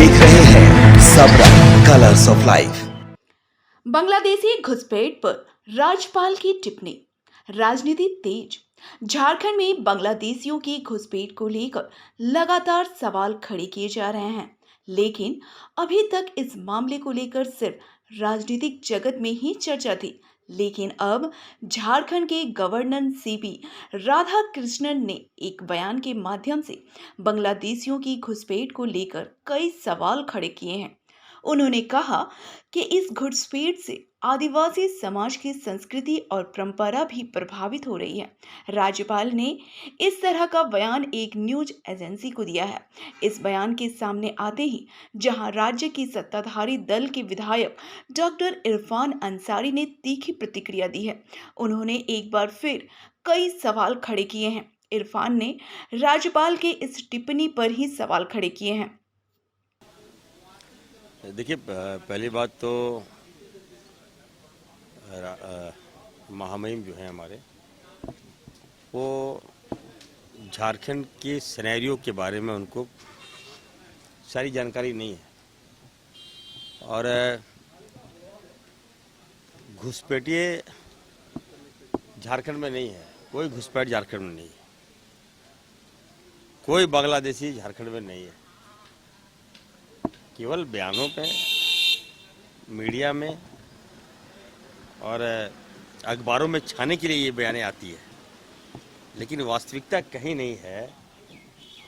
देख रहे हैं सबरा कलर्स ऑफ लाइफ। बांग्लादेशी घुसपैठ पर राज्यपाल की टिप्पणी। राजनीति तेज। झारखंड में बांग्लादेशियों की घुसपैठ को लेकर लगातार सवाल खड़े किए जा रहे हैं, लेकिन अभी तक इस मामले को लेकर सिर्फ राजनीतिक जगत में ही चर्चा थी। लेकिन अब झारखंड के गवर्नर सीपी राधाकृष्णन ने एक बयान के माध्यम से बांग्लादेशियों की घुसपैठ को लेकर कई सवाल खड़े किए हैं। उन्होंने कहा कि इस घुसपैठ से आदिवासी समाज की संस्कृति और परंपरा भी प्रभावित हो रही है। राज्यपाल ने इस तरह का बयान एक न्यूज एजेंसी को दिया है। इस बयान के सामने आते ही जहां राज्य की सत्ताधारी दल के विधायक डॉक्टर इरफान अंसारी ने तीखी प्रतिक्रिया दी है, उन्होंने एक बार फिर कई सवाल खड़े किए हैं। इरफान ने राज्यपाल के इस टिप्पणी पर ही सवाल खड़े किए हैं। देखिए, पहली बात तो महामहिम जो हैं हमारे, वो झारखंड के सिनेरियो के बारे में उनको सारी जानकारी नहीं है। और घुसपैठिए झारखंड में नहीं है, कोई घुसपैठ झारखंड में नहीं है, कोई बांग्लादेशी झारखंड में नहीं है। केवल बयानों पे, मीडिया में और अखबारों में छाने के लिए ये बयानें आती है, लेकिन वास्तविकता कहीं नहीं है।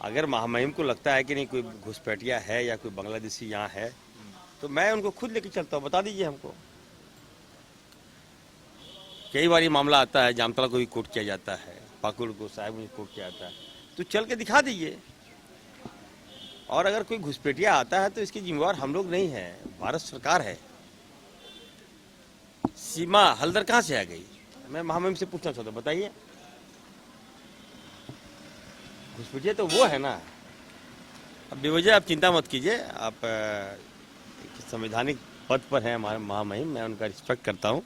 अगर महामहिम को लगता है कि नहीं कोई घुसपैठिया है या कोई बांग्लादेशी यहाँ है, तो मैं उनको खुद लेके चलता हूँ, बता दीजिए हमको। कई बार ये मामला आता है, जामतला को भी कोर्ट किया जाता है, पाकुड़ को साहब को कोर्ट किया जाता है, तो चल के दिखा दीजिए। और अगर कोई घुसपैठिया आता है तो इसकी जिम्मेवार हम लोग नहीं है, भारत सरकार है। सीमा हल्दर कहाँ से आ गई? मैं महामहिम से पूछना चाहता हूँ, बताइए। घुसपैठिया तो वो है ना। अब बेवजह आप चिंता मत कीजिए, आप संवैधानिक पद पर हैं हमारे महामहिम, मैं उनका रिस्पेक्ट करता हूँ।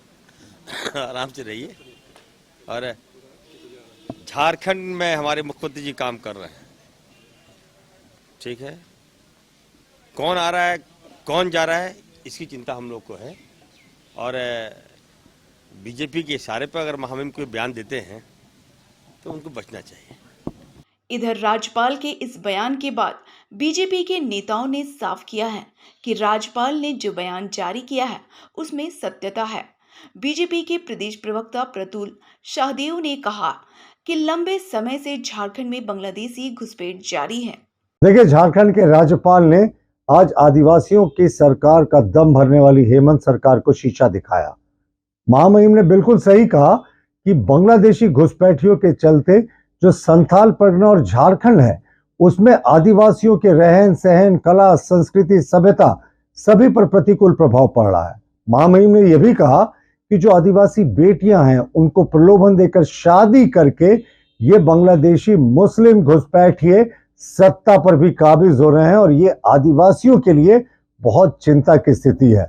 आराम से रहिए। और झारखंड में हमारे मुख्यमंत्री जी काम कर रहे हैं, ठीक है। कौन आ रहा है, कौन जा रहा है, इसकी चिंता हम लोग को है। और बीजेपी के इशारे पर अगर महामहिम कोई बयान देते हैं तो उनको बचना चाहिए। इधर राज्यपाल के इस बयान के बाद बीजेपी के नेताओं ने साफ किया है कि राज्यपाल ने जो बयान जारी किया है उसमें सत्यता है। बीजेपी के प्रदेश प्रवक्ता प्रतुल शाहदेव ने कहा कि लंबे समय से झारखंड में बांग्लादेशी घुसपैठ जारी है। देखिए, झारखंड के राज्यपाल ने आज आदिवासियों की सरकार का दम भरने वाली हेमंत सरकार को शीशा दिखाया। महामहिम ने बिल्कुल सही कहा कि बांग्लादेशी घुसपैठियों के चलते जो संथाल परगना और झारखंड है, उसमें आदिवासियों के रहन सहन, कला, संस्कृति, सभ्यता सभी पर प्रतिकूल प्रभाव पड़ रहा है। महामहिम ने यह भी कहा कि जो आदिवासी बेटियां हैं, उनको प्रलोभन देकर शादी करके ये बांग्लादेशी मुस्लिम घुसपैठिए सत्ता पर भी काबिज हो रहे हैं और ये आदिवासियों के लिए बहुत चिंता की स्थिति है।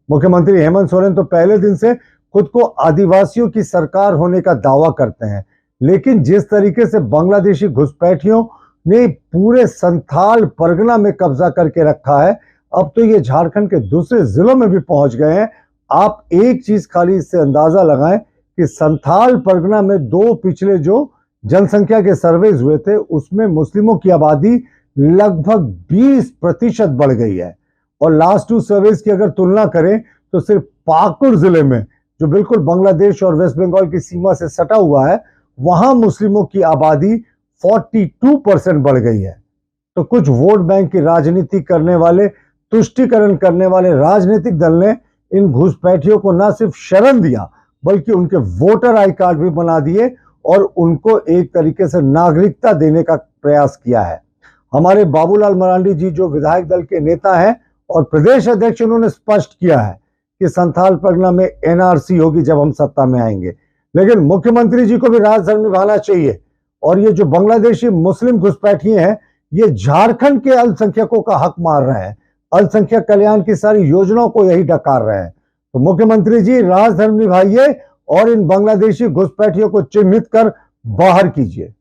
मुख्यमंत्री हेमंत सोरेन तो पहले दिन से खुद को आदिवासियों की सरकार होने का दावा करते हैं, लेकिन जिस तरीके से बांग्लादेशी घुसपैठियों ने पूरे संथाल परगना में कब्जा करके रखा है, अब तो ये झारखंड के दूसरे जिलों में भी पहुंच गए हैं। आप एक चीज खाली इससे अंदाजा लगाएं कि संथाल परगना में दो पिछले जो जनसंख्या के सर्वेज हुए थे, उसमें मुस्लिमों की आबादी लगभग 20% बढ़ गई है। और लास्ट 2 सर्वेज की अगर तुलना करें तो सिर्फ पाकुड़ जिले में, जो बिल्कुल बांग्लादेश और वेस्ट बंगाल की सीमा से सटा हुआ है, वहां मुस्लिमों की आबादी 42% बढ़ गई है। तो कुछ वोट बैंक की राजनीति करने वाले, तुष्टीकरण करने वाले राजनीतिक दल ने इन घुसपैठियों को न सिर्फ शरण दिया, बल्कि उनके वोटर आई कार्ड भी बना दिए और उनको एक तरीके से नागरिकता देने का प्रयास किया है। हमारे बाबूलाल मरांडी जी जो विधायक दल के नेता हैं और प्रदेश अध्यक्ष, उन्होंने स्पष्ट किया है कि संथाल परगना में एनआरसी होगी जब हम सत्ता में आएंगे। लेकिन मुख्यमंत्री जी को भी राजधर्म निभाना चाहिए। और ये जो बांग्लादेशी मुस्लिम घुसपैठिए हैं, ये झारखंड के अल्पसंख्यकों का हक मार रहे हैं, अल्पसंख्यक कल्याण की सारी योजनाओं को यही डकार रहे हैं। तो मुख्यमंत्री जी राजधर्म निभाइए और इन बांग्लादेशी घुसपैठियों को चिन्हित कर बाहर कीजिए।